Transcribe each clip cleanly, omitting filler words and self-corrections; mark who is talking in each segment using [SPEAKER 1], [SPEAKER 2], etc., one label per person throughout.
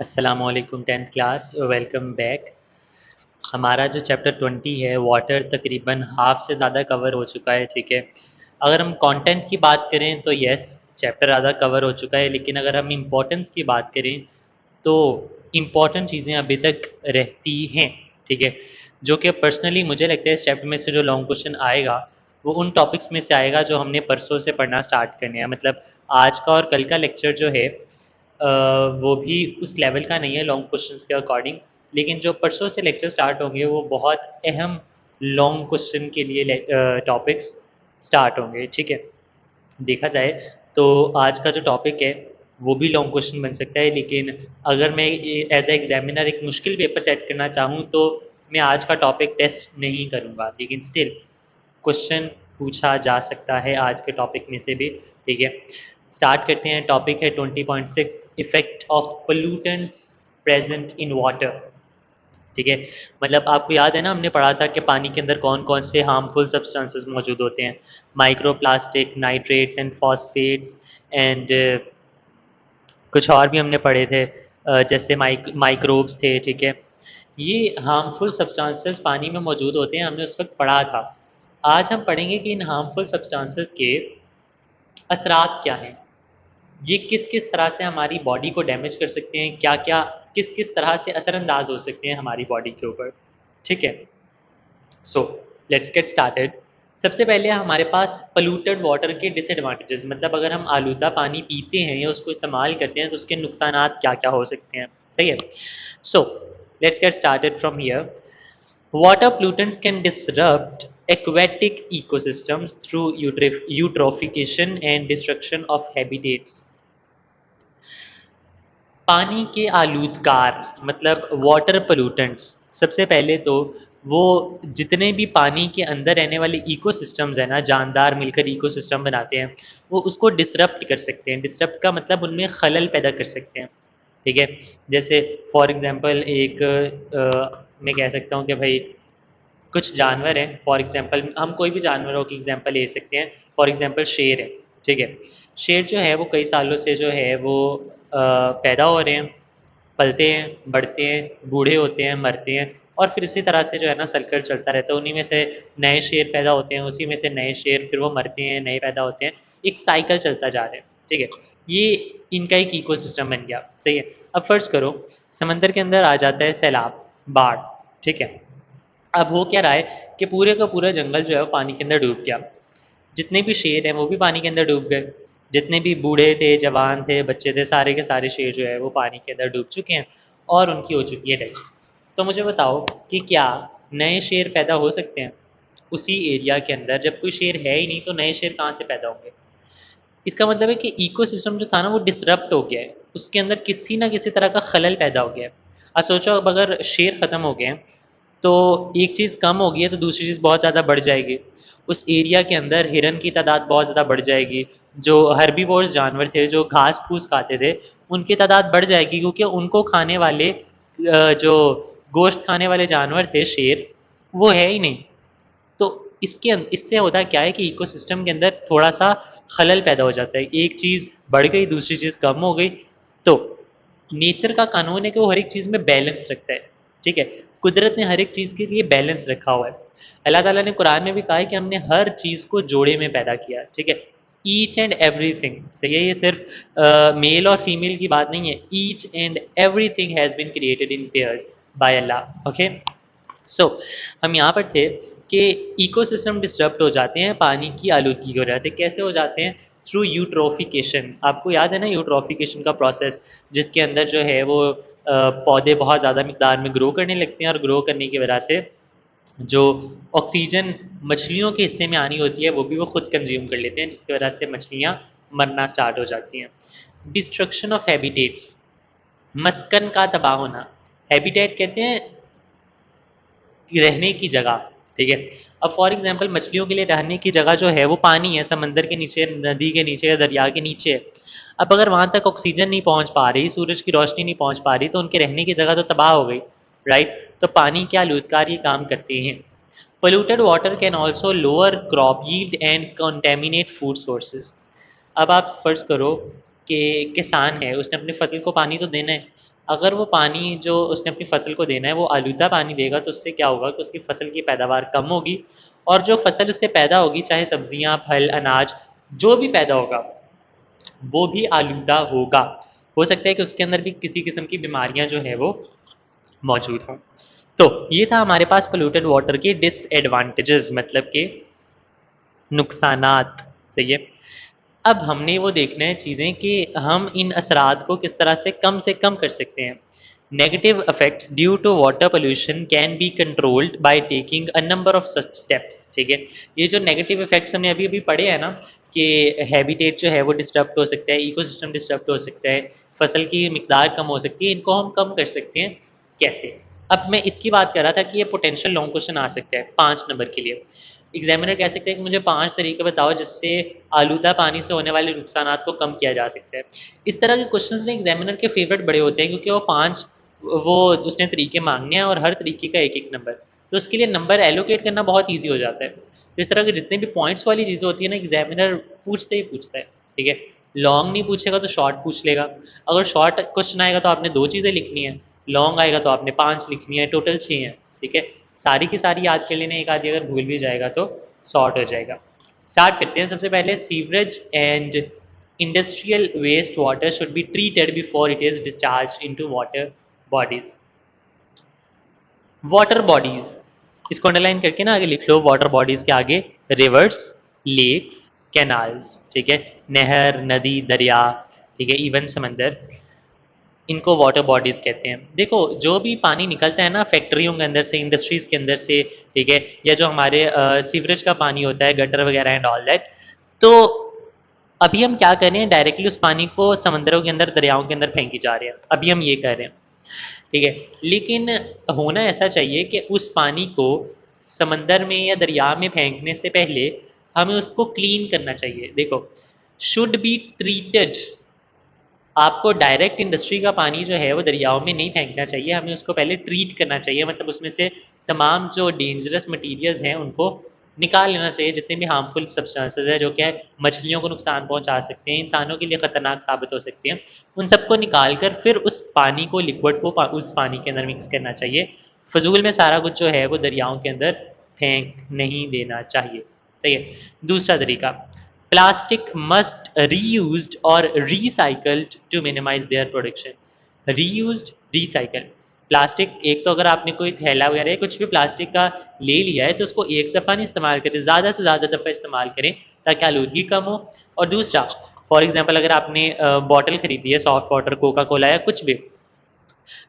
[SPEAKER 1] अस्सलामुअलैकुम 10th class welcome back. हमारा जो चैप्टर 20 है वाटर तकरीबन हाफ से ज़्यादा कवर हो चुका है। ठीक है, अगर हम कंटेंट की बात करें तो यस चैप्टर आधा कवर हो चुका है, लेकिन अगर हम इम्पोर्टेंस की बात करें तो इम्पॉर्टेंट चीज़ें अभी तक रहती हैं। ठीक है, जो कि पर्सनली मुझे लगता है इस चैप्टर में से जो लॉन्ग क्वेश्चन आएगा वो उन टॉपिक्स में से आएगा जो हमने परसों से पढ़ना स्टार्ट करने हैं। मतलब आज का और कल का लेक्चर जो है वो भी उस लेवल का नहीं है लॉन्ग क्वेश्चंस के अकॉर्डिंग, लेकिन जो परसों से लेक्चर स्टार्ट होंगे वो बहुत अहम लॉन्ग क्वेश्चन के लिए टॉपिक्स स्टार्ट होंगे। ठीक है, देखा जाए तो आज का जो टॉपिक है वो भी लॉन्ग क्वेश्चन बन सकता है, लेकिन अगर मैं एज ए एग्जामिनर एक मुश्किल पेपर सेट करना चाहूँ तो मैं आज का टॉपिक टेस्ट नहीं करूँगा, लेकिन स्टिल क्वेश्चन पूछा जा सकता है आज के टॉपिक में से भी। ठीक है, स्टार्ट करते हैं। टॉपिक है 20.6 effect of pollutants present in water. ठीक है, मतलब आपको याद है ना, हमने पढ़ा था कि पानी के अंदर कौन कौन से हार्मफुल सब्सटेंसेस मौजूद होते हैं। Microplastic, nitrates and phosphates and कुछ और भी हमने पढ़े थे, जैसे माइक्रोब्स थे। ठीक है, ये हार्मफुल सब्सटेंसेस पानी में मौजूद होते हैं, हमने उस वक्त पढ़ा था। आज हम पढ़ेंगे कि इन हार्मफुल सब्सटेंसेस के असरात क्या हैं, ये किस किस तरह से हमारी बॉडी को डैमेज कर सकते हैं, क्या क्या किस किस तरह से असरअंदाज हो सकते हैं हमारी बॉडी के ऊपर। ठीक है, सो लेट्स गेट स्टार्टेड। सबसे पहले हमारे पास पोल्यूटेड वाटर के डिसएडवांटेजेस, मतलब अगर हम आलूदा पानी पीते हैं या उसको इस्तेमाल करते हैं तो उसके नुकसानात क्या क्या हो सकते हैं। सही है, so let's get started from here. Water pollutants can disrupt aquatic ecosystems through eutrophication and destruction of habitats. पानी के आलूदकार मतलब वाटर पोल्यूटेंट्स, सबसे पहले तो वो जितने भी पानी के अंदर रहने वाले इकोसिस्टम्स हैं ना, जानदार मिलकर इकोसिस्टम बनाते हैं, वो उसको डिसरप्ट कर सकते हैं। डिसरप्ट का मतलब उनमें खलल पैदा कर सकते हैं। ठीक है, जैसे फॉर एग्जांपल एक मैं कह सकता हूँ कि भाई कुछ जानवर हैं, फॉर एग्जांपल हम कोई भी जानवरों की एग्जांपल ले सकते हैं। फॉर एग्जांपल शेर है। ठीक है, शेर जो है वो कई सालों से जो है वो पैदा हो रहे हैं, पलते हैं, बढ़ते हैं, बूढ़े होते हैं, मरते हैं, और फिर इसी तरह से जो है ना सर्कल चलता रहता है। उन्हीं में से नए शेर पैदा होते हैं, उसी में से नए शेर, फिर वो मरते हैं, नए पैदा होते हैं, एक साइकिल चलता जा रहा है। ठीक है, ये इनका एक इकोसिस्टम बन गया। सही है, अब फर्ज करो समंदर के अंदर आ जाता है सैलाब, बाढ़। ठीक है, अब हो क्या रहा है कि पूरे का पूरा जंगल जो है वो पानी के अंदर डूब गया। जितने भी शेर हैं वो भी पानी के अंदर डूब गए, जितने भी बूढ़े थे, जवान थे, बच्चे थे, सारे के सारे शेर जो है वो पानी के अंदर डूब चुके हैं और उनकी हो चुकी है डेथ। तो मुझे बताओ कि क्या नए शेर पैदा हो सकते हैं उसी एरिया के अंदर? जब कोई शेर है ही नहीं तो नए शेर कहाँ से पैदा होंगे? इसका मतलब है कि इकोसिस्टम जो था ना वो डिसरप्ट हो गया है, उसके अंदर किसी ना किसी तरह का खलल पैदा हो गया है। अब सोचो, अब अगर शेर ख़त्म हो गए हैं तो एक चीज़ कम हो गई है तो दूसरी चीज़ बहुत ज़्यादा बढ़ जाएगी। उस एरिया के अंदर हिरन की तादाद बहुत ज़्यादा बढ़ जाएगी। जो हर्बीवोर्स जानवर थे, जो घास फूस खाते थे, उनकी तादाद बढ़ जाएगी, क्योंकि उनको खाने वाले जो गोश्त खाने वाले जानवर थे शेर, वो है ही नहीं। तो इससे होता क्या है कि इकोसिस्टम के अंदर थोड़ा सा खलल पैदा हो जाता है। एक चीज़ बढ़ गई, दूसरी चीज़ कम हो गई। तो नेचर का कानून है कि वो हर एक चीज़ में बैलेंस रखता है। ठीक है, कुदरत ने हर एक चीज़ के लिए बैलेंस रखा हुआ है। अल्लाह ताला ने कुरान में भी कहा है कि हमने हर चीज़ को जोड़े में पैदा किया। ठीक है, ईच एंड एवरीथिंग, सही है, ये सिर्फ मेल और फीमेल की बात नहीं है। Each and everything has been created in pairs by Allah. Okay, so हम यहाँ पर थे कि इकोसिस्टम डिस्टर्ब हो जाते हैं पानी की आलूदगी की वजह से। कैसे हो जाते हैं? Through eutrophication. आपको याद है ना यूट्रोफिकेशन का प्रोसेस, जिसके अंदर जो है वो पौधे बहुत ज़्यादा मिकदार में ग्रो करने लगते हैं, और ग्रो करने की वजह से जो ऑक्सीजन मछलियों के हिस्से में आनी होती है वो भी वो खुद कंज्यूम कर लेते हैं, जिसकी वजह से मछलियाँ मरना स्टार्ट हो जाती हैं। डिस्ट्रक्शन ऑफ हैबिटेट्स, मस्कन का तबाह होना। हैबिटेट कहते हैं रहने की जगह। ठीक है, अब फॉर एग्जांपल मछलियों के लिए रहने की जगह जो है वो पानी है, समंदर के नीचे, नदी के नीचे या दरिया के नीचे है। अब अगर वहाँ तक ऑक्सीजन नहीं पहुँच पा रही, सूरज की रोशनी नहीं पहुँच पा रही, तो उनके रहने की जगह तो तबाह हो गई। राइट, तो पानी के आलूदकार ये काम करते हैं। Polluted water can also lower crop yield and contaminate food sources. अब आप फर्ज करो कि किसान है, उसने अपनी फसल को पानी तो देना है। अगर वो पानी जो उसने अपनी फसल को देना है वो आलूदा पानी देगा तो उससे क्या होगा कि उसकी फसल की पैदावार कम होगी, और जो फसल उससे पैदा होगी चाहे सब्जियां, फल, अनाज जो भी पैदा होगा वो भी आलूदा होगा। हो सकता है कि उसके अंदर भी किसी किस्म की बीमारियां जो है वो मौजूद हों। तो ये था हमारे पास पोल्यूटेड वाटर के डिसएडवांटेजेस, मतलब के नुकसानात। सही है। अब हमने वो देखना है चीज़ें कि हम इन असरात को किस तरह से कम कर सकते हैं। Negative effects due to water pollution can be controlled by taking a number of such steps. ठीक है। ये जो नेगेटिव इफेक्ट्स हमने अभी अभी पढ़े हैं ना, कि हैबिटेट जो है वो डिस्टर्ब हो सकता है, इकोसिस्टम डिस्टर्ब हो सकता है, फसल की मिकदार कम हो सकती है, इनको हम कम कर सकते हैं कैसे। अब मैं इसकी बात कर रहा था कि ये पोटेंशियल लॉन्ग क्वेश्चन आ सकता है 5 नंबर के लिए। एग्जामिनर कह सकते हैं कि मुझे 5 तरीके बताओ जिससे आलूदा पानी से होने वाले नुकसान को कम किया जा सकता है। इस तरह के क्वेश्चंस ने एग्जामिनर के फेवरेट बड़े होते हैं क्योंकि वो 5 वो उसने तरीके मांगने हैं और हर तरीके का एक एक नंबर, तो उसके लिए नंबर एलोकेट करना बहुत ईजी हो जाता है। तो इस तरह के जितने भी पॉइंट्स वाली चीज़ें होती है ना, एग्जामिनर पूछते ही पूछता है। ठीक है। लॉन्ग नहीं पूछेगा तो शॉर्ट पूछ लेगा। अगर शॉर्ट क्वेश्चन आएगा तो आपने 2 चीज़ें लिखनी है, लॉन्ग आएगा तो आपने 5 लिखनी है, टोटल 6 हैं। ठीक है। सारी की सारी याद कर लेने, एक आधी अगर भूल भी जाएगा तो सॉर्ट हो जाएगा। स्टार्ट करते हैं। सबसे पहले sewerage and industrial waste water should be treated before it is discharge into water bodies. Water bodies, इसको अंडरलाइन करके ना आगे लिख लो, वाटर बॉडीज के आगे रिवर्स, लेक्स, कैनाल्स। ठीक है। नहर, नदी, दरिया, ठीक है, इवन समंदर, इनको वाटर बॉडीज कहते हैं। देखो जो भी पानी निकलता है ना फैक्ट्रियों के अंदर से, इंडस्ट्रीज के अंदर से, ठीक है, या जो हमारे सीवरेज का पानी होता है, गटर वगैरह एंड ऑल दैट, तो अभी हम क्या कर रहे हैं, डायरेक्टली उस पानी को समंदरों के अंदर, दरियाओं के अंदर फेंकी जा रहे हैं, अभी हम ये कर रहे हैं। ठीक है। लेकिन होना ऐसा चाहिए कि उस पानी को समंदर में या दरिया में फेंकने से पहले हमें उसको क्लीन करना चाहिए। देखो, शुड बी ट्रीटेड, आपको डायरेक्ट इंडस्ट्री का पानी जो है वो दरियाओं में नहीं फेंकना चाहिए, हमें उसको पहले ट्रीट करना चाहिए, मतलब उसमें से तमाम जो डेंजरस मटेरियल्स हैं उनको निकाल लेना चाहिए, जितने भी हार्मफुल सब्सटेंसेस हैं जो क्या है मछलियों को नुकसान पहुंचा सकते हैं, इंसानों के लिए खतरनाक साबित हो सकते हैं, उन सबको निकाल कर फिर उस पानी को, लिक्विड को उस पानी के अंदर मिक्स करना चाहिए। फजूल में सारा कुछ जो है वो दरियाओं के अंदर फेंक नहीं देना चाहिए। सही है। दूसरा तरीका, plastic must reused or recycled to minimize their production। reused, recycle, plastic, एक तो अगर आपने कोई थैला वगैरह कुछ भी प्लास्टिक का ले लिया है तो उसको एक दफ़ा नहीं इस्तेमाल करें, ज़्यादा से ज़्यादा दफ़ा इस्तेमाल करें ताकि आलूदगी कम हो। और दूसरा, फॉर एग्जांपल अगर आपने बॉटल खरीदी है, सॉफ्ट वाटर, कोका कोला या कुछ भी,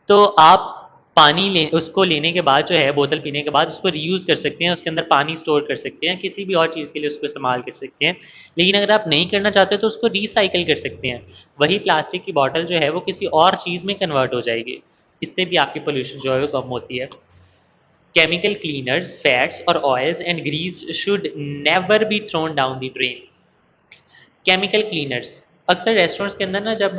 [SPEAKER 1] तो आप पानी ले उसको लेने के बाद जो है, बोतल पीने के बाद उसको रीयूज़ कर सकते हैं, उसके अंदर पानी स्टोर कर सकते हैं, किसी भी और चीज़ के लिए उसको इस्तेमाल कर सकते हैं। लेकिन अगर आप नहीं करना चाहते तो उसको रिसाइकिल कर सकते हैं, वही प्लास्टिक की बॉटल जो है वो किसी और चीज़ में कन्वर्ट हो जाएगी, इससे भी आपकी पोल्यूशन जो है वो कम होती है। केमिकल क्लीनर्स, फैट्स और oils and grease should never be thrown down the drain. Chemical cleaners, अक्सर रेस्टोरेंट्स के अंदर ना जब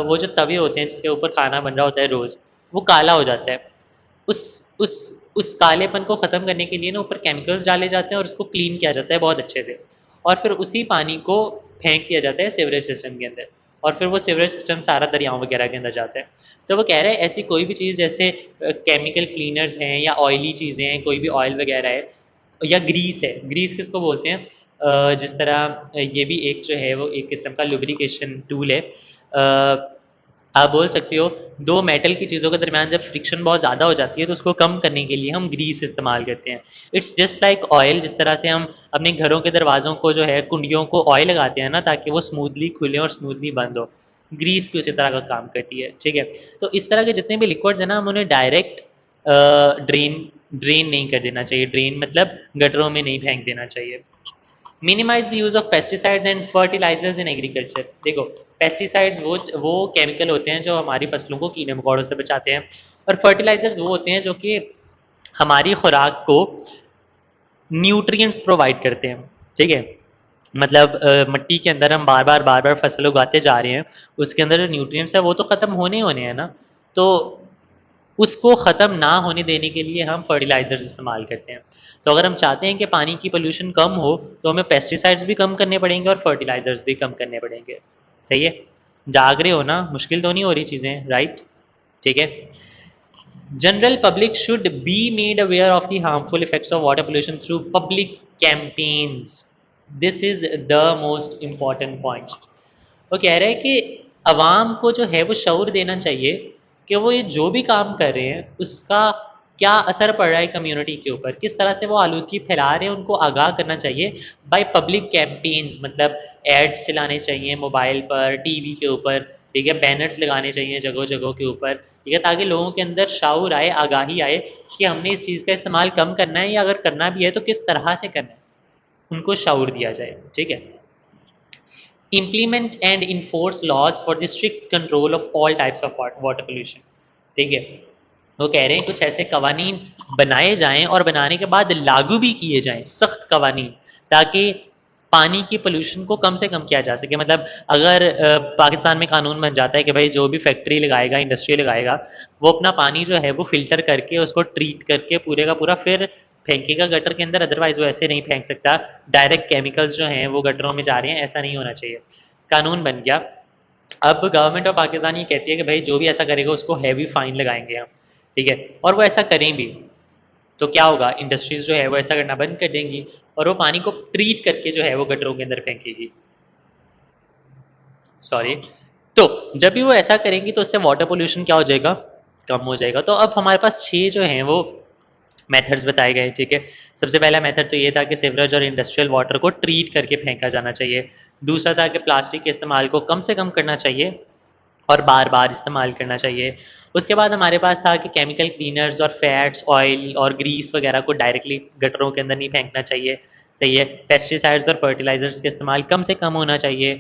[SPEAKER 1] वो जो तवे होते हैं जिसके ऊपर खाना बन रहा होता है रोज़, वो काला हो जाता है। उस उस उस कालेपन को ख़त्म करने के लिए ना ऊपर केमिकल्स डाले जाते हैं और उसको क्लीन किया जाता है बहुत अच्छे से, और फिर उसी पानी को फेंक दिया जाता है सीवरेज सिस्टम के अंदर, और फिर वो सीवरेज सिस्टम सारा दरियाओं वगैरह के अंदर जाता है। तो वो कह रहे हैं ऐसी कोई भी चीज़ जैसे केमिकल क्लीनर्स हैं या ऑयली चीज़ें हैं, कोई भी ऑयल वगैरह है या ग्रीस है, ग्रीस किसको बोलते हैं, जिस तरह ये भी एक जो है वो एक किस्म का लुब्रिकेशन टूल है। आप बोल सकते हो दो मेटल की चीज़ों के दरमियान जब फ्रिक्शन बहुत ज़्यादा हो जाती है तो उसको कम करने के लिए हम ग्रीस इस्तेमाल करते हैं। इट्स जस्ट लाइक ऑयल, जिस तरह से हम अपने घरों के दरवाज़ों को जो है कुंडियों को ऑयल लगाते हैं ना ताकि वो स्मूथली खुले और स्मूथली बंद हो, ग्रीस भी उसी तरह का काम करती है। ठीक है। तो इस तरह के जितने भी लिक्विड्स हैं ना, हम उन्हें डायरेक्ट ड्रेन ड्रेन नहीं कर देना चाहिए, ड्रेन मतलब गटरों में नहीं फेंक देना चाहिए। Minimise the use of pesticides and fertilisers in agriculture. देखो, पेस्टिसाइड्स वो केमिकल होते हैं जो हमारी फसलों को कीड़े मकोड़ों से बचाते हैं, और फर्टिलाइजर्स वो होते हैं जो कि हमारी खुराक को न्यूट्रिएंट्स प्रोवाइड करते हैं। ठीक है। मतलब मिट्टी के अंदर हम बार बार फसल उगाते जा रहे हैं, उसके अंदर जो न्यूट्रिएंट्स है वो तो ख़त्म होने ही होने हैं ना, तो उसको ख़त्म ना होने देने के लिए हम फर्टिलाइज़र्स इस्तेमाल करते हैं। तो अगर हम चाहते हैं कि पानी की पोल्यूशन कम हो तो हमें पेस्टिसाइड्स भी कम करने पड़ेंगे और फर्टिलाइज़र्स भी कम करने पड़ेंगे। सही है। जाग रहे हो ना, मुश्किल तो नहीं हो रही चीज़ें, राइट। ठीक है। General public should be made aware of the harmful effects of water pollution through public campaigns. This is the most important point. वो कह रहे हैं कि अवाम को जो है वो शऊर देना चाहिए कि वो ये जो भी काम कर रहे हैं उसका क्या असर पड़ रहा है कम्युनिटी के ऊपर, किस तरह से वो आलूदगी फैला रहे हैं, उनको आगाह करना चाहिए बाय पब्लिक कैंपेन्स। मतलब एड्स चलाने चाहिए मोबाइल पर, टीवी के ऊपर, ठीक है, बैनर्स लगाने चाहिए जगह जगह के ऊपर, ठीक है, ताकि लोगों के अंदर शाऊर आए, आगाही आए कि हमने इस चीज़ का इस्तेमाल कम करना है या अगर करना भी है तो किस तरह से करना है, उनको शाऊर दिया जाए। ठीक है। implement and enforce laws for the strict control of all types of water pollution। ठीक है। वो कह रहे हैं कुछ ऐसे कवानीन बनाए जाएं और बनाने के बाद लागू भी किए जाएं, सख्त कवानीन, ताकि पानी की पोल्यूशन को कम से कम किया जा सके। मतलब अगर पाकिस्तान में कानून बन जाता है कि भाई जो भी फैक्ट्री लगाएगा, इंडस्ट्री लगाएगा, वो अपना पानी जो है वो फिल्टर करके उसको ट्रीट करके पूरे का पूरा फिर फेंकेगा गटर के अंदर, अदरवाइज वो ऐसे नहीं फेंक सकता। डायरेक्ट केमिकल्स जो हैं वो गटरों में जा रहे हैं, ऐसा नहीं होना चाहिए। कानून बन गया। अब गवर्नमेंट ऑफ पाकिस्तान ये कहती है कि भाई जो भी ऐसा करेगा उसको हैवी फाइन लगाएंगे हम, ठीक है, और वो ऐसा करें भी तो क्या होगा, इंडस्ट्रीज जो है वो ऐसा करना बंद कर देंगी और वो पानी को ट्रीट करके जो है वो गटरों के अंदर फेंकेगी। सॉरी। तो जब भी वो ऐसा करेंगी तो उससे वाटर पोल्यूशन क्या हो जाएगा, कम हो जाएगा। तो अब हमारे पास 6 जो हैं वो मेथड्स बताए गए। ठीक है। सबसे पहला मेथड तो ये था कि सीवरेज और इंडस्ट्रियल वाटर को ट्रीट करके फेंका जाना चाहिए। दूसरा था कि प्लास्टिक के इस्तेमाल को कम से कम करना चाहिए और बार बार इस्तेमाल करना चाहिए। उसके बाद हमारे पास था कि केमिकल क्लीनर्स और फैट्स, ऑयल और ग्रीस वगैरह को डायरेक्टली गटरों के अंदर नहीं फेंकना चाहिए। सही है। पेस्टिसाइड्स और फर्टिलाइजर्स का इस्तेमाल कम से कम होना चाहिए।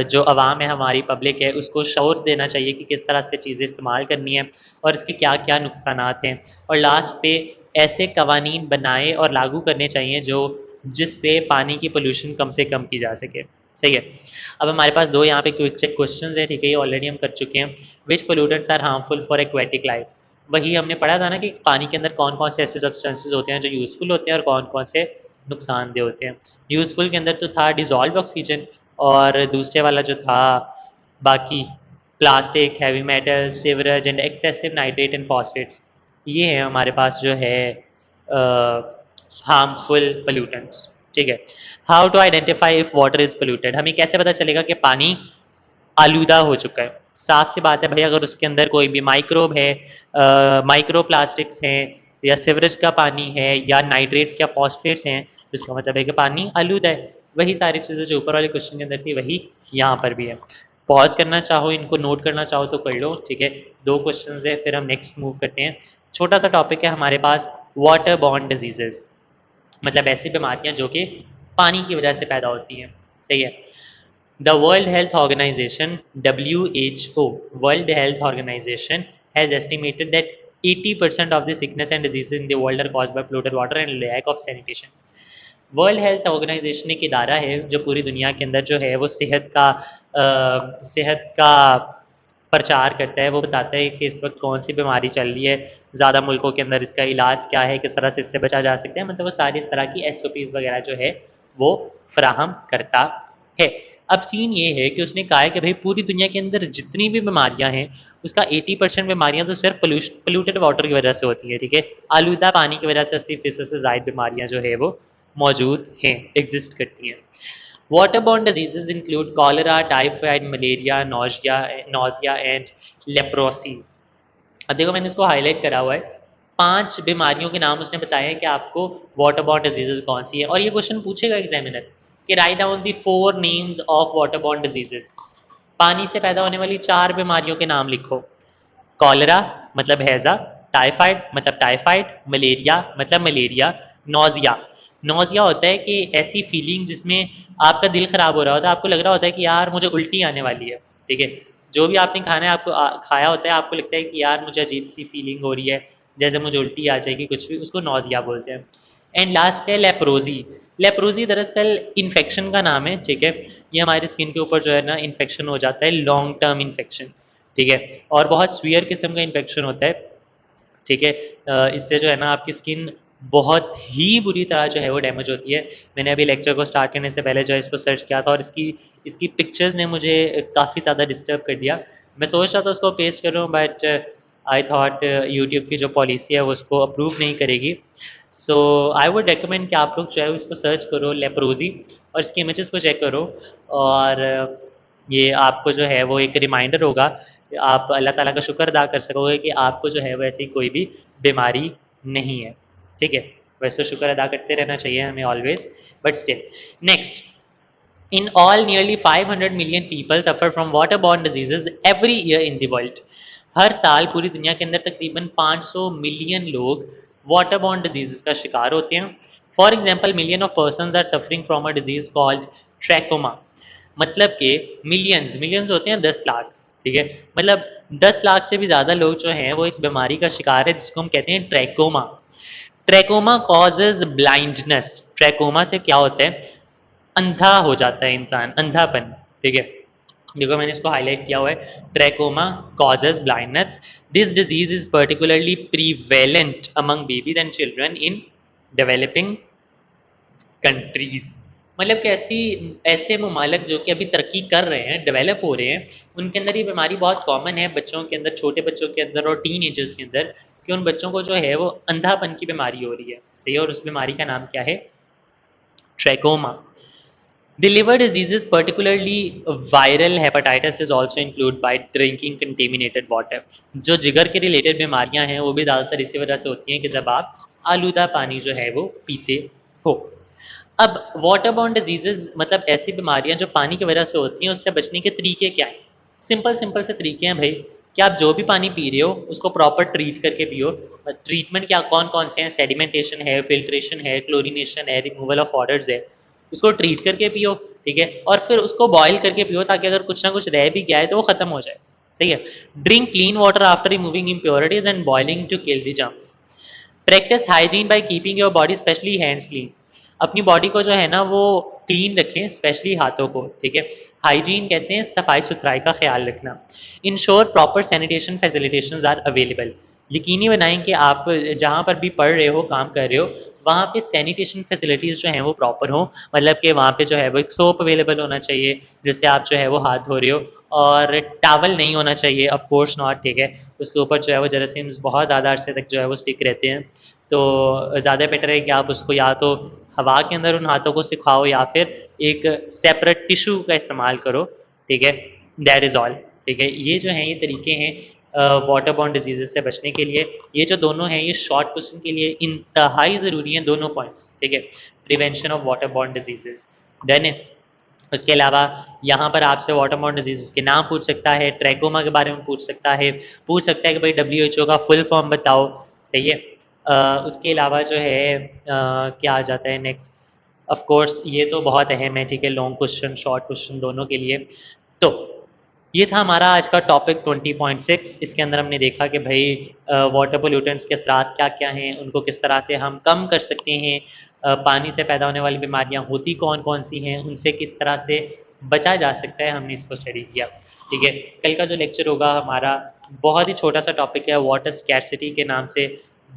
[SPEAKER 1] जो आवाम है, हमारी पब्लिक है, उसको शऊर देना चाहिए कि किस तरह से चीज़ें इस्तेमाल करनी है और इसके क्या क्या नुकसानात हैं। और लास्ट पे ऐसे कवानीन बनाए और लागू करने चाहिए जो जिससे पानी की पोल्यूशन कम से कम की जा सके। सही है। अब हमारे पास दो यहाँ पे क्विक चेक क्वेश्चंस हैं, ठीक है, ये ऑलरेडी हम कर चुके हैं। Which pollutants are harmful for aquatic life. वही हमने पढ़ा था ना कि पानी के अंदर कौन कौन से ऐसे सब्सटेंसेस होते हैं जो यूज़फुल होते हैं और कौन कौन से नुकसानदेह होते हैं। यूज़फुल के अंदर तो था डिजॉल्व ऑक्सीजन, और दूसरे वाला जो था बाकी plastic, heavy metal, sewerage and excessive nitrate and phosphates, ये है हमारे पास जो है हार्मफुल पोल्यूटेंट्स। ठीक है। How to identify if water is polluted. हमें कैसे पता चलेगा कि पानी आलूदा हो चुका है। साफ सी बात है भाई, अगर उसके अंदर कोई भी माइक्रोब है, माइक्रो प्लास्टिक्स हैं, या सीवरेज का पानी है, या नाइट्रेट्स या फॉस्फेट्स हैं, तो इसका मतलब है कि पानी आलूदा है। वही सारी चीज़ें जो ऊपर वाले क्वेश्चन के अंदर थी वही यहाँ पर भी है। पॉज करना चाहो, इनको नोट करना चाहो तो कर लो। ठीक है। 2 क्वेश्चन है, फिर हम नेक्स्ट मूव करते हैं। छोटा सा टॉपिक है हमारे पास, वाटर बॉर्न डिजीजेज, मतलब ऐसी बीमारियां जो कि पानी की वजह से पैदा होती हैं। सही है। The world health organisation WHO, world health organisation has estimated that 80% of the sickness and diseases in the world are caused by polluted water and lack of sanitation. World health organisation एक इदारा है जो पूरी दुनिया के अंदर जो है वो सेहत का प्रचार करता है। वो बताता है कि इस वक्त कौन सी बीमारी चल रही है ज़्यादा मुल्कों के अंदर, इसका इलाज क्या है, किस तरह से इससे बचा जा सकता है। मतलब वो सारी इस तरह की SOPs वगैरह जो है वो फ्राहम करता है। अब सीन ये है कि उसने कहा है कि भाई पूरी दुनिया के अंदर जितनी भी बीमारियां हैं उसका 80% बीमारियां तो सिर्फ पोल्यूटेड वाटर की वजह से होती है। ठीक है। आलूदा पानी की वजह से 80% से ज़ायद बीमारियां जो है वो मौजूद हैं, एग्जिस्ट करती हैं। Waterborne diseases include cholera, typhoid, malaria, nausea and leprosy। अब देखो मैंने इसको हाईलाइट करा हुआ है, 5 बीमारियों के नाम उसने बताए हैं कि आपको वाटरबॉर्न डिजीजेज कौन सी है। और ये क्वेश्चन पूछेगा एग्जामिनर कि write down the 4 names of waterborne diseases. पानी से पैदा होने वाली 4 बीमारियों के नाम लिखो। कॉलरा मतलब हैज़ा, टाइफाइड मतलब टाइफाइड, मलेरिया मतलब मलेरिया, नौजिया। नौजिया होता है कि ऐसी फीलिंग जिसमें आपका दिल ख़राब हो रहा होता है, आपको लग रहा होता है कि यार मुझे उल्टी आने वाली है। ठीक है। जो भी आपने खाना है आपको खाया होता है, आपको लगता है कि यार मुझे अजीब सी फीलिंग हो रही है, जैसे मुझे उल्टी आ जाएगी कुछ भी, उसको नौजिया बोलते हैं। एंड लास्ट पे लेप्रोजी। लेप्रोजी दरअसल इन्फेक्शन का नाम है। ठीक है। ये हमारी स्किन के ऊपर जो है ना इन्फेक्शन हो जाता है, लॉन्ग टर्म इन्फेक्शन। ठीक है। और बहुत सीवियर किस्म का इन्फेक्शन होता है। ठीक है। इससे जो है ना आपकी स्किन बहुत ही बुरी तरह जो है वो डैमेज होती है। मैंने अभी लेक्चर को स्टार्ट करने से पहले जो है इसको सर्च किया था और इसकी इसकी पिक्चर्स ने मुझे काफ़ी ज़्यादा डिस्टर्ब कर दिया। मैं सोच रहा था उसको पेस्ट करूँ, बट आई थॉट यूट्यूब की जो पॉलिसी है वो उसको अप्रूव नहीं करेगी। सो आई वुड रिकमेंड कि आप लोग जो है इसको सर्च करो लेप्रोजी, और इसकी इमेजेस को चेक करो, और ये आपको जो है वो एक रिमाइंडर होगा, आप अल्लाह ताला का शुक्र अदा कर सकोगे कि आपको जो है वैसी कोई भी बीमारी नहीं है। ठीक है, वैसे तो शुक्र अदा करते रहना चाहिए हमें always, but still. Next, in all, nearly 500 million people suffer from waterborne diseases every year in the world. हर साल पूरी दुनिया के अंदर तकरीबन 500 मिलियन लोग waterborne diseases का शिकार होते हैं। For example, million of person are suffering from a disease called trachoma. मतलब कि मिलियंस मिलियंस होते हैं 10 लाख, ठीक है, मतलब 10 लाख से भी ज़्यादा लोग जो हैं वो एक बीमारी का शिकार है जिसको हम कहते हैं trachoma. Trachoma causes blindness. Trachoma से क्या होता है, अंधा हो जाता है इंसान, अंधापन। ठीक है, देखो मैंने इसको हाईलाइट किया हुआ है, trachoma causes blindness. This disease is particularly prevalent among babies and children in developing countries. मतलब कि ऐसी ऐसे ममालिक जो कि अभी तरक्की कर रहे हैं, डेवलप हो रहे हैं, उनके अंदर ये बीमारी बहुत कॉमन है, बच्चों के अंदर, छोटे बच्चों के अंदर और टीन एजर्स के अंदर, कि उन बच्चों को जो है वो अंधापन की बीमारी हो रही है। सही है, और उस बीमारी का नाम क्या है, trachoma. The liver diseases, particularly viral hepatitis, is also included by drinking contaminated water. जो जिगर के रिलेटेड बीमारियां हैं वो भी ज़्यादातर इसी वजह से होती हैं कि जब आप आलूदा पानी जो है वो पीते हो। अब वाटर बॉर्न डिजीजेज मतलब ऐसी बीमारियां जो पानी की वजह से होती हैं, उससे बचने के तरीके क्या हैं? सिंपल सिंपल से तरीके हैं भाई, कि आप जो भी पानी पी रहे हो उसको प्रॉपर ट्रीट करके पियो। ट्रीटमेंट क्या कौन कौन से हैं, सेडिमेंटेशन है, फिल्ट्रेशन है, क्लोरीनेशन है, रिमूवल ऑफ ऑर्डर्स है, उसको ट्रीट करके पियो। ठीक है, और फिर उसको बॉयल करके पियो ताकि अगर कुछ ना कुछ रह भी गया है तो वो खत्म हो जाए। सही है। Drink clean water after removing impurities and boiling to kill the germs. Practice hygiene by keeping your body specially hands clean. अपनी बॉडी को जो है ना वो क्लीन रखें, स्पेशली हाथों को। ठीक है, हाइजीन कहते हैं सफाई सुथराई का ख्याल रखना। Ensure proper sanitation facilitations are available. यकीनी बनाएं कि आप जहाँ पर भी पढ़ रहे हो, काम कर रहे हो, वहाँ पे सैनिटेशन फैसिलिटीज़ जो हैं वो प्रॉपर हो। मतलब कि वहाँ पे जो है वो एक सोप अवेलेबल होना चाहिए जिससे आप जो है वो हाथ धो रहे हो, और टावल नहीं होना चाहिए, ऑफ कोर्स नॉट। ठीक है, उसके ऊपर जो है वो जरासीम्स बहुत ज़्यादा अरसे तक जो है वो स्टिक रहते हैं, तो ज़्यादा बेटर है कि आप उसको या तो हवा के अंदर उन हाथों को सिखाओ या फिर एक सेपरेट टिश्यू का इस्तेमाल करो। ठीक है, दैट इज़ ऑल। ठीक है, ये जो हैं ये तरीके हैं वाटर बॉर्न डिजीज़ से बचने के लिए। ये जो दोनों हैं ये शॉर्ट क्वेश्चन के लिए इंतहाई ज़रूरी हैं, दोनों पॉइंट्स। ठीक है, prevention of water borne disease, done है। उसके अलावा यहाँ पर आपसे वाटर बॉर्न डिजीज़ के नाम पूछ सकता है, ट्रैकोमा के बारे में पूछ सकता है, पूछ सकता है कि भाई WHO का फुल फॉर्म बताओ। सही है। उसके अलावा जो है क्या आ जाता है नेक्स्ट, ऑफ कोर्स ये तो बहुत अहम है। ठीक है, लॉन्ग क्वेश्चन शॉर्ट क्वेश्चन दोनों के लिए। तो ये था हमारा आज का टॉपिक 20.6। इसके अंदर हमने देखा कि भाई वाटर पोल्यूटेंट्स के असरात क्या क्या हैं, उनको किस तरह से हम कम कर सकते हैं, पानी से पैदा होने वाली बीमारियां होती कौन कौन सी हैं, उनसे किस तरह से बचा जा सकता है, हमने इसको स्टडी किया। ठीक है, कल का जो लेक्चर होगा हमारा बहुत ही छोटा सा टॉपिक है, वाटर स्कैरसिटी के नाम से।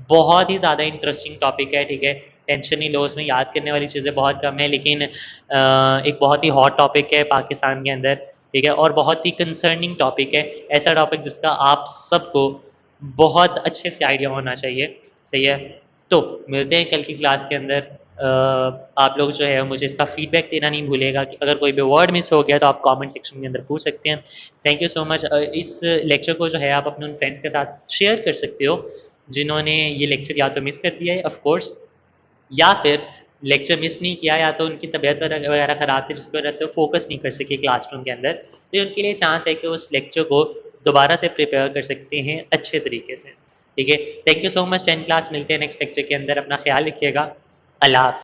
[SPEAKER 1] बहुत ही ज़्यादा इंटरेस्टिंग टॉपिक है। ठीक है, टेंशन नहीं लो, उसमें याद करने वाली चीज़ें बहुत कम है, लेकिन एक बहुत ही हॉट टॉपिक है पाकिस्तान के अंदर। ठीक है, और बहुत ही कंसर्निंग टॉपिक है, ऐसा टॉपिक जिसका आप सबको बहुत अच्छे से आइडिया होना चाहिए। सही है, तो मिलते हैं कल की क्लास के अंदर। आप लोग जो है मुझे इसका फीडबैक देना नहीं भूलेगा, कि अगर कोई भी वर्ड मिस हो गया तो आप कमेंट सेक्शन के अंदर पूछ सकते हैं। Thank you so much. इस लेक्चर को जो है आप अपने उन फ्रेंड्स के साथ शेयर कर सकते हो जिन्होंने ये लेक्चर या तो मिस कर दिया है ऑफ कोर्स, या फिर लेक्चर मिस नहीं किया, या तो उनकी तबीयत वगैरह ख़राब थी जिसकी वजह से वो फोकस नहीं कर सके क्लासरूम के अंदर, तो उनके लिए चांस है कि उस लेक्चर को दोबारा से प्रिपेयर कर सकते हैं अच्छे तरीके से। ठीक है, thank you so much. 10 class, मिलते हैं नेक्स्ट लेक्चर के अंदर, अपना ख्याल रखिएगा। अल्लाह हाफ़िज़।